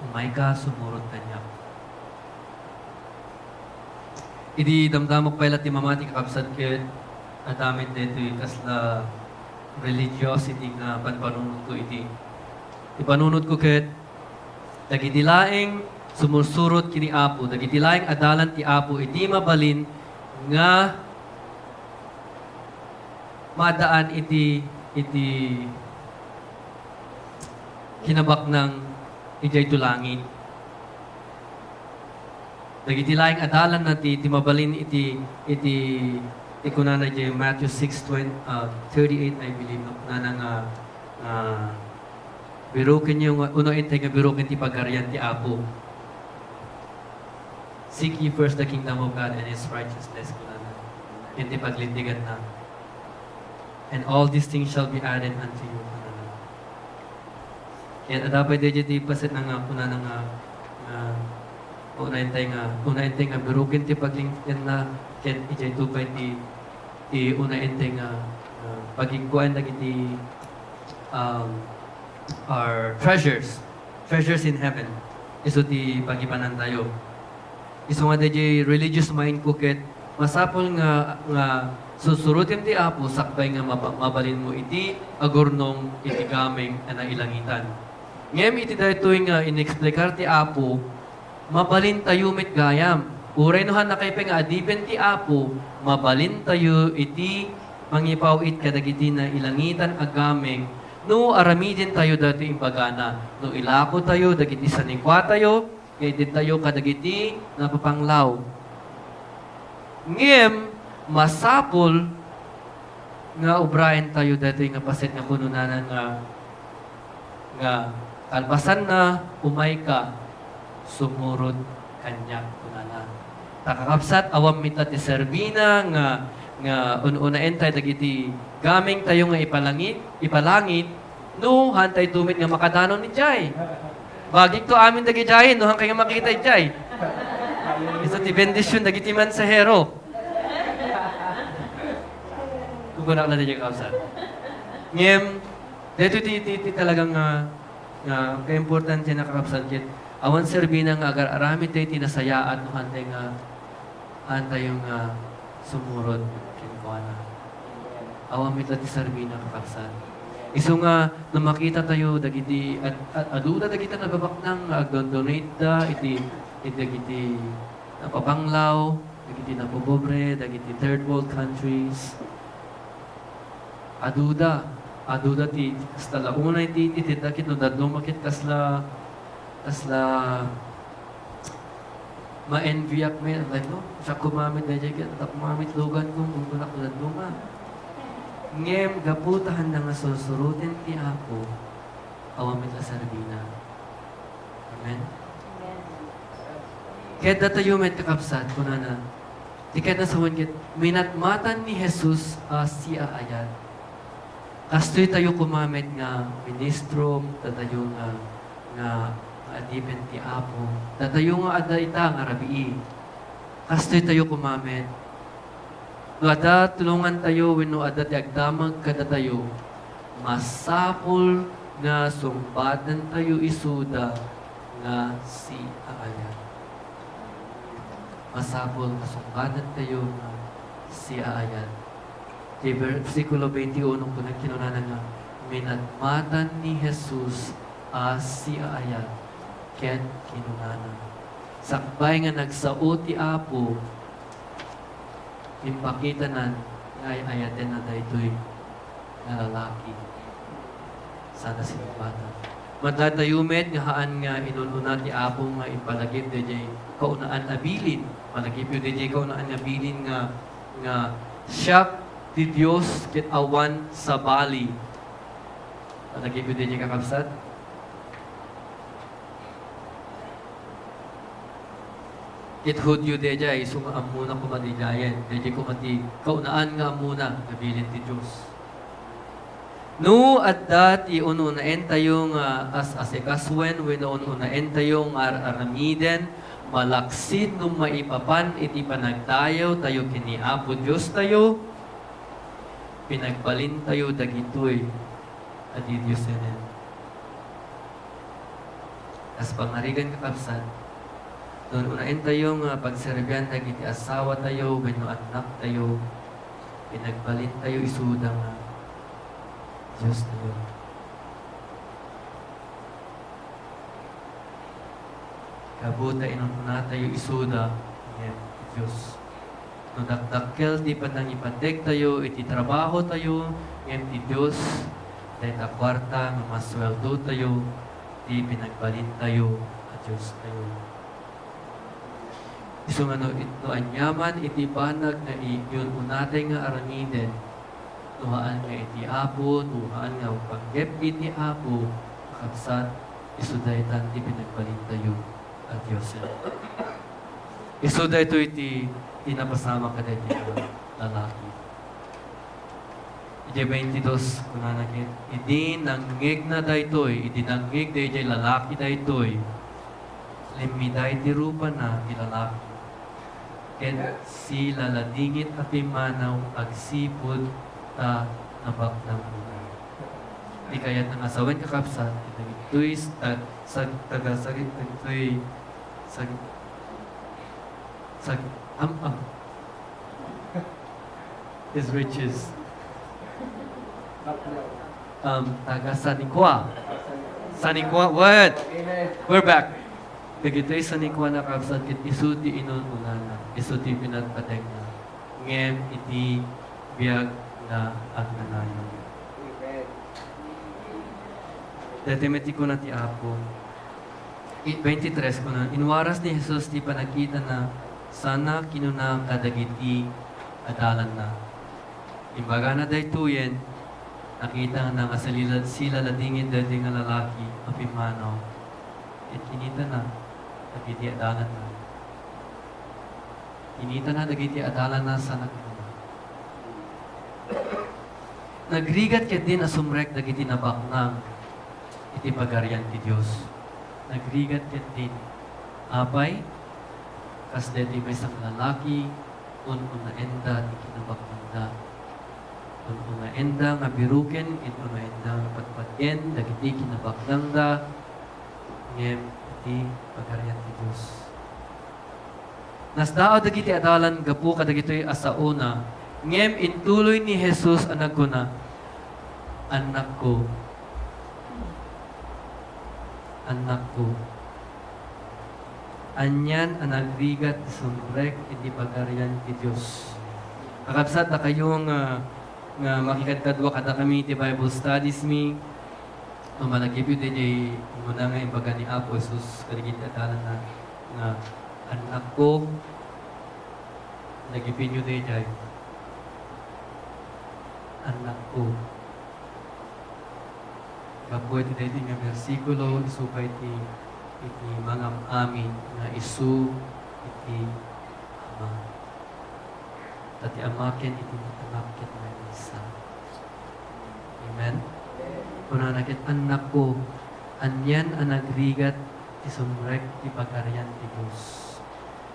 umay ka, sumurot kanya. Idi damdamok pala ti mamati kakabsat ket adamit dito kasla religiosity nga panpanunod ko iti. Ipanunod ko ket dagiti laeng sumursurot kini Apo, dagiti laeng adalan ti Apo iti mabalin nga madaan iti kinabak ng ijay tulangin. Dagiti laeng adalan na ti mabalin iti kunana iti Matthew 6:38 I believe no kunana nga birukin yung uno intay nga birukin ti pagarian ti Apo. Seek ye first the kingdom of God and His righteousness kunana. Hindi paglindigan na. And all these things shall be added unto you kunana. Yan dapat di pasit na nga kunana nga una intay nga birukin ti paglingdigan na ken ijay tupay ti una intay nga pagigkuan dagiti our treasures in heaven. Iso ti pagipanan tayo. Iso nga di religious mind ko ket masapol nga susurutin ti Apo sakbay nga mabalin mo iti agornong iti gameng na ilangitan. Ngem iti daytoy nga inexplikar ti Apo mabalin tayo met gayam. Uray nohan na kay nga adipen ti Apo mabalin tayo iti mangipawit kadagiti na ilangitan agameng no aramidin tayo dati impagana. No ilako tayo dagiti sanikwa tayo kaya tayo kadagiti napapanglaw. Ngem masapol nga ubrayan tayo dati nga paset nga kununanan nga kalpasan na umay ka sumurod kanya kunana. Takakapsat awam mita ti serbina nga unaen tayo dagiti gaming tayo nga ipalangit no hantay tumit nga makadanon ni Jay. Bagik to amin dagi Jay no hang kay nga makita Jay. Isa ti bendisyon dagiti mansahero. Kukunak na dyan kapsat. Ngem, dito ti talagang nga ka-importante na kakapsat ket awan serbina nga agar arami tayo tinasayaan no hantay yung sumurod kinkuana. Awan mitla ti serbina kakapsat. Iso nga na makita tayo dagiti aduda dagiti nagabak nang agdonate da iti dagiti napapanglaw, dagiti napopobre, dagiti third world countries. Aduda ti kasla una iti dakit no dadlo makit kasla ma-envyak me like no siya kumamit na dyan at kumamit lugan kung kunak na dadlo ma ngem gaputahan na nga susurutin ti Apo awamit la sarbina. Amen. Kaya datayo met kakapsat kunana ti kaya nasawan kit minatmatan ni Jesus siya ayat. Kastoy tayo kumamit nga ministro, tatayo nga adipen ti Apo, tatayo nga ita nga rabii. Kastoy tayo kumamit. No ada tulungan tayo wenno ada ti agdamag kada tayo, masapol nga sumbatan tayo isuda nga si Aayat. Masapol nga sumbatan tayo nga si Aayat. Di versikulo 21 kung nagkinunanan nga, minatmatan ni Jesus si Aayat, ken kinunanan. Sakbay nga nagsao ti Apo, impakita nan nga ayaten na daytoy nga lalaki. Sana sinubatan. Madadayumet nga haan nga inununa ti Apo nga ipalagip DJ kaunaan abilin. Malagip yun DJ kaunaan abilin nga siya ti Diyos ket awan sa bali. Malagip yun DJ kakabsat. It hud yu deja iso nga amuna kumadilayan. Deja kumadi kaunaan nga amuna nabilin ti Diyos. No at dati ununaen tayo nga as asekaswen when ununaen tayo nga aramiden malaksid nung maipapan iti panagtayaw tayo kini Apo Diyos tayo pinagbalin tayo dagitoy adi Diyos enen. As pangarigan kakabsat, doon unain tayo nga pagserbyan dagiti asawa tayo, wenno anak tayo, pinagbalin tayo isuda nga Diyos tayo. Kabuta inuna tayo isuda nga Diyos. No dakdakkel di pa nang ipatek tayo, iti trabaho tayo, ngem ti Diyos, dahil ta kwarta, nga masweldo tayo, di pinagbalin tayo, at Diyos tayo. Iso nga no, ito anyaman, iti banag na iyon unatay nga aramiden, tuhaan nga iti apo, tuhaan nga panggep iti apo, kakabsat, iso dahil di pinagbalin tayo, at Diyos. Iso dahil iti tinapasama ka dahil lalaki. Iti 22, kuna nakit, idi nanggig na daytoy, idi nanggig dahil lalaki daytoy, limiday ti rupa na ti lalaki. Ken si laladingit api manaw agsipod ta nabaknang una. Di kayat nga asawan kakapsat, ito'y tagasagit, ito'y his riches. Taga Sanikwa. Sanikwa, what? We're back. Kagito'y Sanikwa na kapsat, kit isuti inon unana, isuti pinagpatek na, ngem iti biyag na agnanayon. Detimeti ko na ti Apo. 23 ko na, inwaras ni Jesus ti panakita na sana kinuna kadagiti adalan na. Imbaga na daytoyen, nakita na nga sila ladingin dati nga lalaki, apimanaw. At kinita na, dagiti adalan na. Kinita na, dagiti adalan na sana kinuna. Nagrigat ka din asumrek dagiti nabaknang iti pagarian ti Diyos. Nagrigat ka din. Apay, kas deti may isang lalaki, una enda, di kinabakmanda. Una enda nga biruken, una enda nga patpatyen, dagiti kinabakmanda, ngem iti pagarian ti Diyos. Nasdao dagiti adalan gapu kadagitoy asauna, ngem intuloy ni Jesus anak ko na, anak ko, anyan ang nagrigat sumrek iti pagarian ti Diyos. Kakabsat na kayong nga makikadkadwa kada kami ti Bible studies mi, managipyo din muna nga imbaga ni Apo Jesus kaligid adalan na nga anak ko, nagipin nyo din anak ko. Kapoy ti dati nga versikulo, isupay iti mga amin nga isu iti ama. Tati amaken iti amaken nga isa. Amen? Kuna nakit anak ko, anyan ang nagrigat ti sumrek ti pagarian ti Diyos.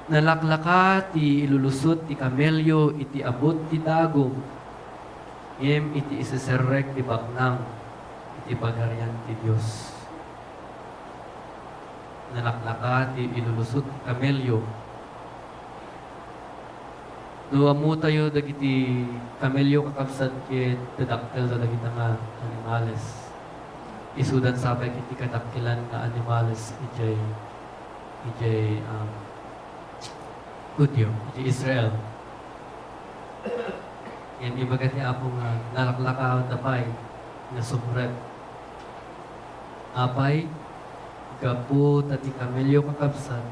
Nalaklaka ti ilulusot ti kamelyo iti abot ti dagom. Ngem iti isaserrek ti baknang iti pagarian ti Diyos. Nalaklaka ti ilulusot ti kamelyo. Nuamu tayo dagiti kamelyo kakabsat kit kadakkel sa dagiti nga animales. Isudan sabay kiti kadakkelan nga animales ijay Hudyo, ijay Israel. Yan ibagat ni Apo nga nalaklaka tapay na sumrek. Apay, gapu tati kamelyo kakabsat,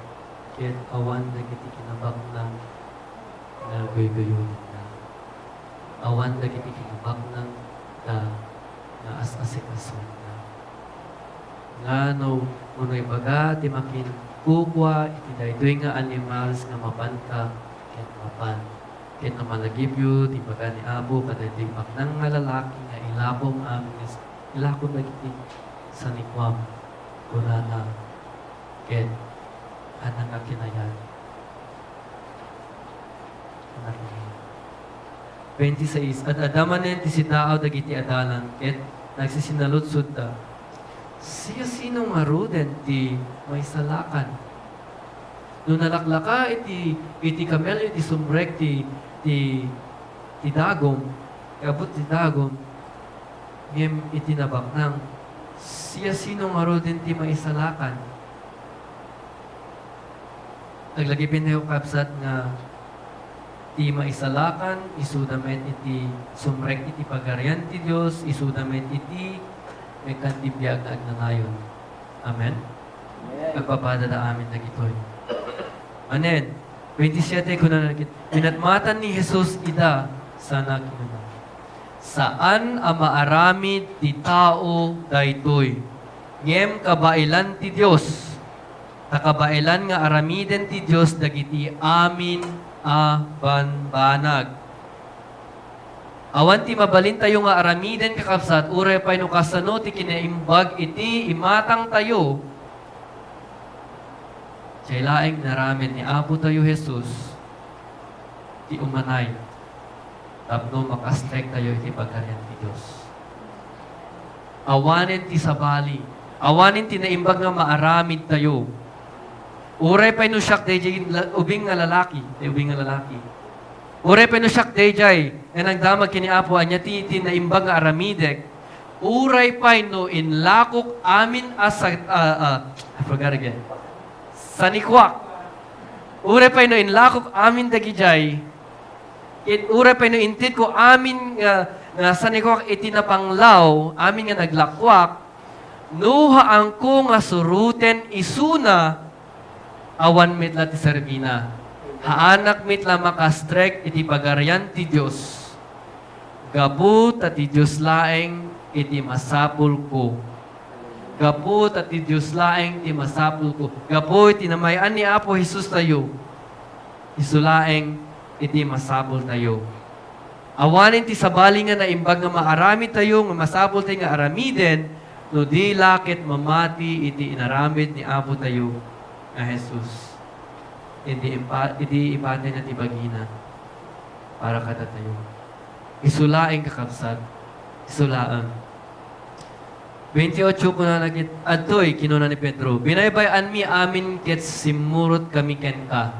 ket awan dagiti kinabaknang na gaygayon na. Awan dagiti kinabaknang na as-asikason na. Ngano, uno ibaga, ti makin kukwa, iti daytoy nga animals nga mapanta, ket mapan. Ket na malagibyo, ti baga ni Abo, kada iti baknang nga lalaki nga ilabong amin, ilakon dagiti sanikwam, kuna na, ket anang nga kinayan. 26. At adaman ti sitaaw dagiti adalan, ket nagsisinalutsod ta. siya sino nga ruden ti may salakan. No nalaklaka iti kamelyo iti sumrek ti dagom, kabut ti dagom, ngem iti nabaknang, siya sino nga ruden ti may salakan. Naglagipin na yung kapsat nga ti maisalakan, isudamet iti sumrek iti pagarian ti Diyos, isudamet iti may kantibiyag na agnanayon. Amen? Nagpapadala amin na gitoy. Anen, 27 ko na nakit. Pinatmatan ni Jesus ida sa nakinuna. Saan ang maaramid ti tao daytoy? Ngem kabailan ti Diyos. Nakabailan nga aramiden ti Diyos dagiti amin a banbanag. Awan ti mabalin tayo nga aramiden kakapsat, uray pa'y no kasano ti kinaimbag iti imatang tayo. Siyalaing naramin ni Apo tayo Jesus, ti umanay, tapno makastrek tayo iti pagkarian ti Diyos. Awanin ti sabali, awanin ti naimbag nga maaramid tayo. Uray pa'y no siyak day ubing nga lalaki, Uray pa no siyak dayjay, na nagdamag kini Apo, anya ti naimbag nga aramidek. Uray pa no inlakok amin I forgot again. Sanikwak. Uray pa no inlakok amin dagijay. Uray pa no intit ko amin nga sanikwak itinapanglaw, amin nga naglakwak. Nuha ang ko nga suruten isuna, awan mitla ti servina. Haanak mitla makastrek iti pagarian ti Diyos. Gabut at ti Diyos laeng iti masapul ko. Gabut at ti Diyos laeng iti masapul ko. Gabut iti namayan ni Apo Jesus tayo. Isulaeng iti masapul tayo. Awanin ti sabali nga naimbag nga maarami tayo, nga masapul tayo nga aramiden, no di lakit mamati iti inaramid ni Apo tayo nga Jesus. Hindi ipatay na tibagina para kada tayo. Isulaing kakabsat. Isulaan. 28 ko na nagit. Atoy, kinuna ni Pedro. Binaybayan mi amin ket simurot kami ken ka.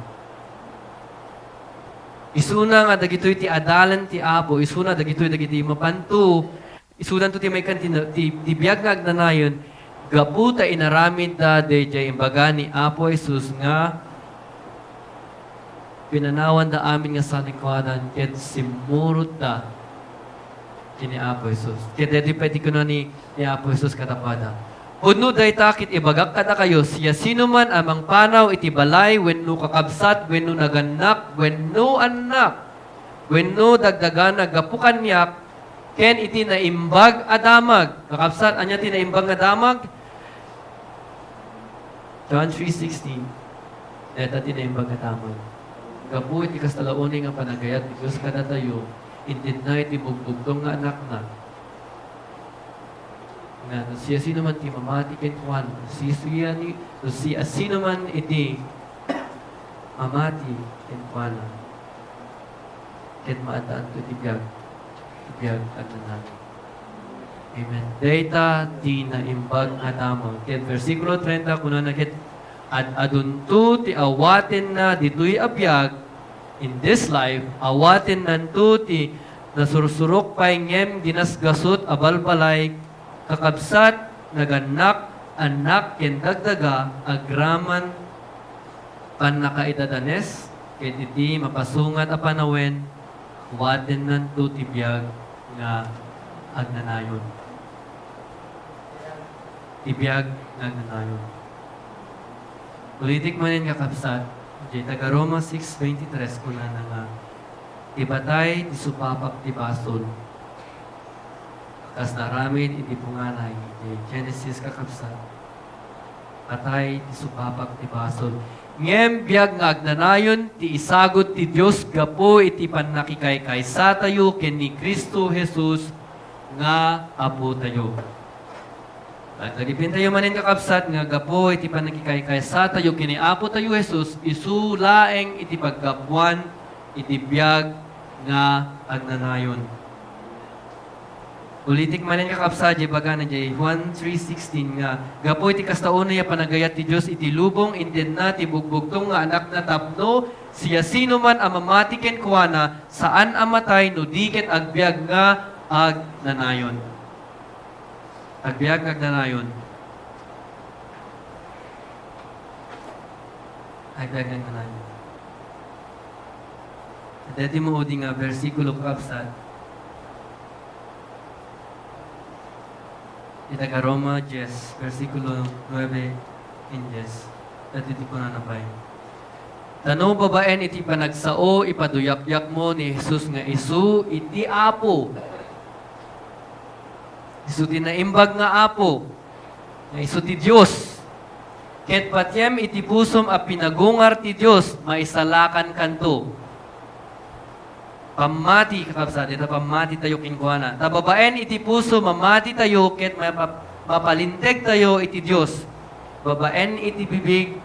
Isuna nga dagitoy ti adalan ti Apo. Isuna dagitoy dagiti mapanto. Isunan to ti may kan ti biyag nga agnanayon. Gaputa inaramid da dayjay imbaga ni Apo Jesus nga pinanawan da amin nga sanikwadan ket simurot da kini Apo Jesus. Ket di pwede ko na ni Apo Jesus katapada. Udno day takit ibagak kada kayo, siya sino man amang panaw iti balay, wenno kakabsat, wenno naganak, wenno anak, wenno dagdagan nagapukan yak, ken iti naimbag adamag. Kakabsat, anya ti naimbag adamag? John 3:16. Eta ti naimbag adamag. Gapu iti kastalaoni nga panagayat ni Diyos kada tayo, intin na iti bugbugtong nga anak na. Nga, siya sino man ti mamati ken Juan, siya sino man iti mamati ken Juan, ken maataan to iti biyag at natin. Amen. Data ti na imbag nga damang. Ken versikulo 30 kuna nakit at adunto ti awaten na ditoy abiyag in this life, awaten nanto ti nasursurok paingem ginasgasot abalbalay kakabsat naganak anak ken dagdaga agraman panakaidadanes ket iti mapasungat a panawen awaten nanto ti biyag nga agnanayon. Ti biyag nga agnanayon. Politik manin kakabsat, di taga Roma 6:23 ko na nga, tibatay, ti supapak, ti basol. Kas naramid, iti punganay, di Genesis kakabsat. Patay, ti supapak, ti basol. Ngem biyag nga agnanayon, ti isagot ti Diyos gapo iti panakikaykay sa tayo, ken ni Kristo Jesus, nga Apo tayo. At nagipin tayo manin kakabsat nga gapo iti panakikaykay sa tayo kini Apo tayo Jesus isulaeng iti paggapuan iti biyag nga agnanayon. Ulitik man nga kapsadya baga na jay Juan 3:16 nga gapoy ti kastaon niya panagayat ti Dios iti lubong inted na ti bugbugtong nga anak na tapno siya sino man ang mamati ken kuana saan amatay no diket agbyag nga ag nanayon. Agbyag ag nanayon. Agbyag ag nanayon. Dati mo udi nga versikulo kapsad. Itaga Roma 10, versikulo 9 in 10. Dati di ko na napay. Tanong babaen iti panagsao, ipaduyak-yak mo ni Jesus nga isu, iti apo. Isu ti naimbag nga apo. Nga isu ti Diyos. Ket patyem iti pusom a pinagungar ti Diyos, maisalakan kanto. Pamati kakabsat, ito pamati tayo kinkuana. Tababaen iti puso, mamati tayo, ket mapalinteg tayo iti Diyos. Babaen iti bibig,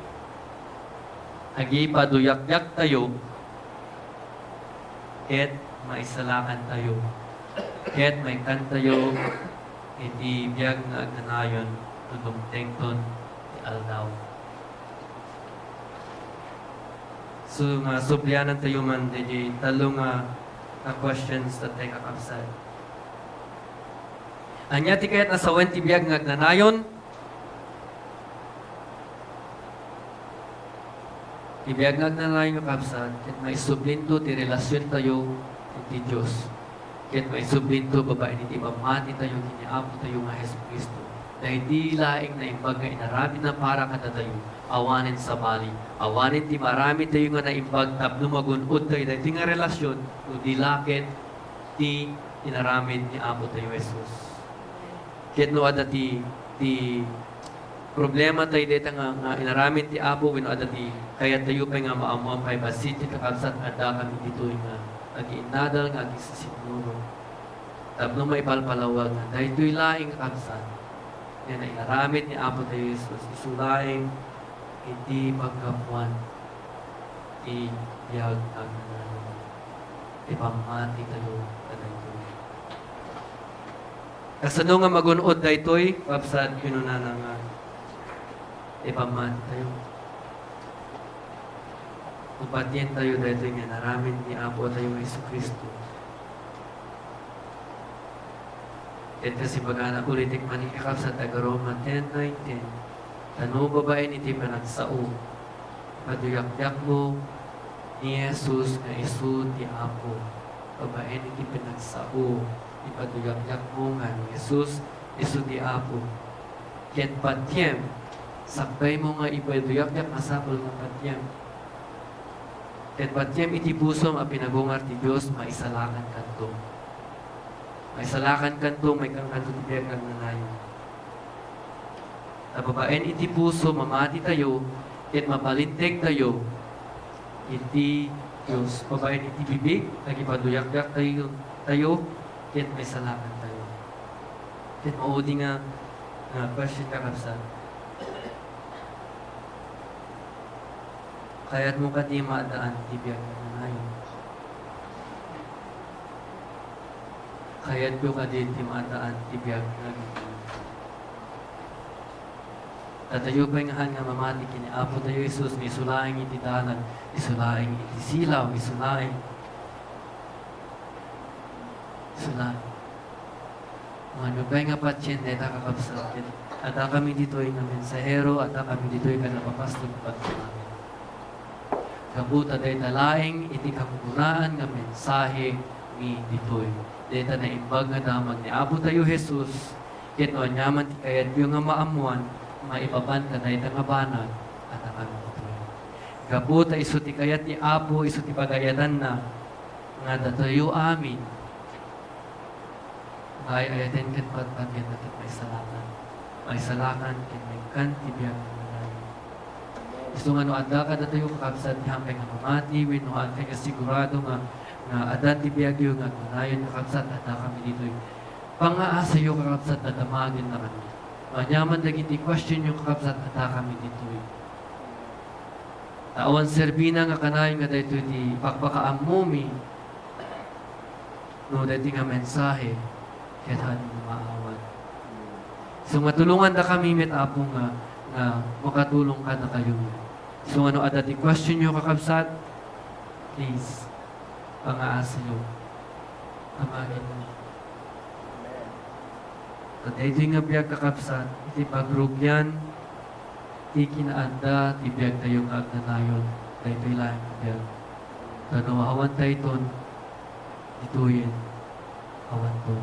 agi paduyak-yak tayo, ket maisalakan tayo. Ket may kan tayo, iti biyag na agnanayon, tudumtengton, ti aldaw. So, nga sublianan tayo man, DJ, talong questions na tayo kakabsad. Anya ti kayat nasa wen ti biyag nga agnanayon, ti biyag nga agnanayon kakabsad, ket may sublinto ti relasyon tayo iti Diyos. Ket may sublinto babae iti mamati tayo, kiniapo tayo nga Hesus Kristo. Dahil di laing na imbag nga inarami na para katatayo, awanin sa bali. Awanin ti marami tayo nga naimbag tapno magunod tayo. Dahil ti nga relasyon, no di lakit ti inaramid ni Apo tayo Jesus. Ket no ada ti problema tayo dito nga inaramid ti Apo, wino ada ti kaya tayo pa nga maamuam kay basit ti kakabsat ada kami dito nga agi-inadal nga agi-sisiguro. Tapno maipalpalawag nga dahil to'y laing kakabsat. Yan ay naramit ni Apo tayo Jesus, isulaing hindi pagkapuan, iyag ang ipamati tayo na daytoy. Kasano nga magunod daytoy, kapsat pinunana nga ipamati tayo. Upatyan tayo daytoy nga naramit ni Apo tayo Hesus Kristo. At kasi bagana ulitik manikakap sa taga Roma 10:19. Tano babae iti panagsao. Paduyak-yak mo ni Jesus nga isu ti Apo. Babae iti panagsao. Ipaduyak-yak mo nga ni Jesus isu ti Apo. Ket patyem, sakbay mo nga ipaduyak-yak asapol nga patyem. Ket patyem iti pusom a pinagungar ti Dios maisalakan kanto. May salakan kanto, may kang katutibiyag ang nanayon. Tababaen iti puso, mamati tayo, ket mapalinteg tayo, iti Diyos. Babaen iti bibig, nagipaduyak-yak tayo, ket may salakan tayo. Ket maudi nga question kakabsat. Kaya't mo kati maadaan tibiyag ang nanayon. Kaya't ko ka din timataan tibiyag na tatayo pa nga mamati kini Apo tayo Jesus, may sulaing iti dalan, isulaing iti silaw, isulaing mga pa nga patsyen, deta kakabsat, at kami dito'y nga mensahero, at kami dito'y kanapapastog pagkakamin. Kabuta day dalaing, iti kakukunaan nga mensahe mi dito'y. Deta na imbag nga damag ni Apo tayo Jesus, ket no anyaman ti kayat yung nga maamuan, maipaban ka na itang abanag, at ang ito. Gabuta iso ti kayat ni Apo, iso ti pagayadan na, nga datayo amin, ay ayaten ket patpatyan natin may salakan. May salakan ket may kantibiyag na gusto nga no adda ka datayo kakabsat ni hampay nga mamati, wino hampay nga sigurado nga adan ti biyagyo nga kunayon kakabsat at kami dito'y pangaasa yung kakabsat at damagin na kami. Manyaman dagiti question yung kakabsat at kami dito'y. Tawan serbina nga kanayon nga dito ti pakpakaamumi no dati nga mensahe ket haning maawat. So matulungan da kami met Apo nga makatulong ka na kayo. So ano ada ti question nyo kakabsat, please, pangaasa nyo. Amagin mo. At ito nga biyag kakabsat, iti pagrugyan, ti kinaanda, ti biyag tayong agnanayon, tayo lang biyag. Tano, awan tayo ton, ituyin, awan to.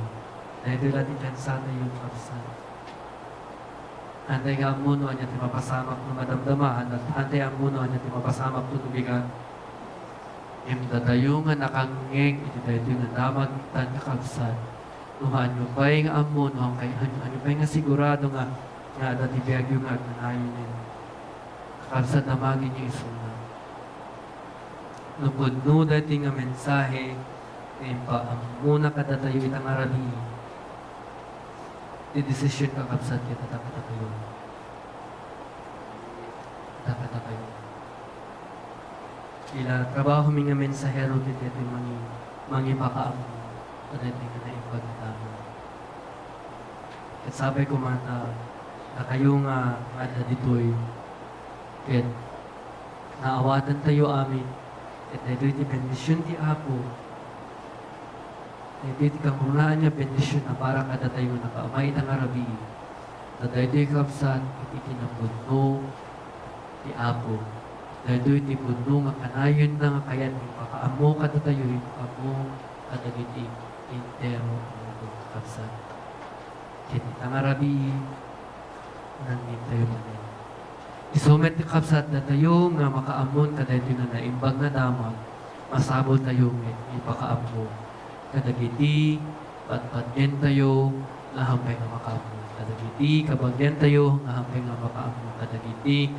Dahil natin dyan sana yung kapsat. Antay nga ang muno, anya ti mapasamak no madamdamahan, at antay ang muno, anya ti mapasamak no tubigan. Imdadayo nga nakangeng, iti dahil nga damag tan kakabsat. Nuhaan nyo pa'y nga ang muno, ano pa'y nga sigurado nga dati biyag yung agnanayon nila. Kakabsat namagin niyo isuna. Lugod no dati nga mensahe, pa ang muna kadatayo itang arabi, di desisyon kakabsat kita takata kayo. Takata kayo. Ila trabaho mi nga mensahero dito ito mangi pakaamo at ito nga naipagtamo. At sabi ko mata na kayo nga ada dito'y ket naawatan tayo amin at ito iti bendisyon ti Apo. Iti kamurunaan niya bendisyon na para kada tayo nakaamay ng arabi. Na dahil kapsat, iti kinabunno ti Apo. Dahil iti bunno nga kanayon na nga kayan ni makaamo kada tayo, amo kada iti intero ang kapsat. Kiti ang arabi, nandin tayo manin. Isumet ni kapsat na tayo nga makaamon kada ito na naimbag na damag, masabol tayo ng ipakaamo. Kadagiti, patpatyen tayo, nahampay nga makaamo. Kadagiti, kabagyan tayo, nahampay nga makaamo. Kadagiti,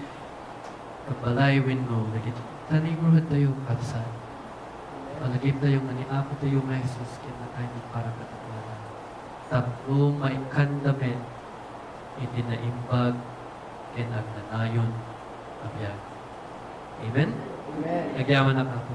kabalay winno, nagit taniguruhan tayo, kapsat. Palagim tayo nga ni Apo tayo nga Jesus, kinakain para katapunan. Tapno maikandamen, hindi na imbag, kinagnanayon, kabiyag. Amen? Amen. Nagyaman na Apo.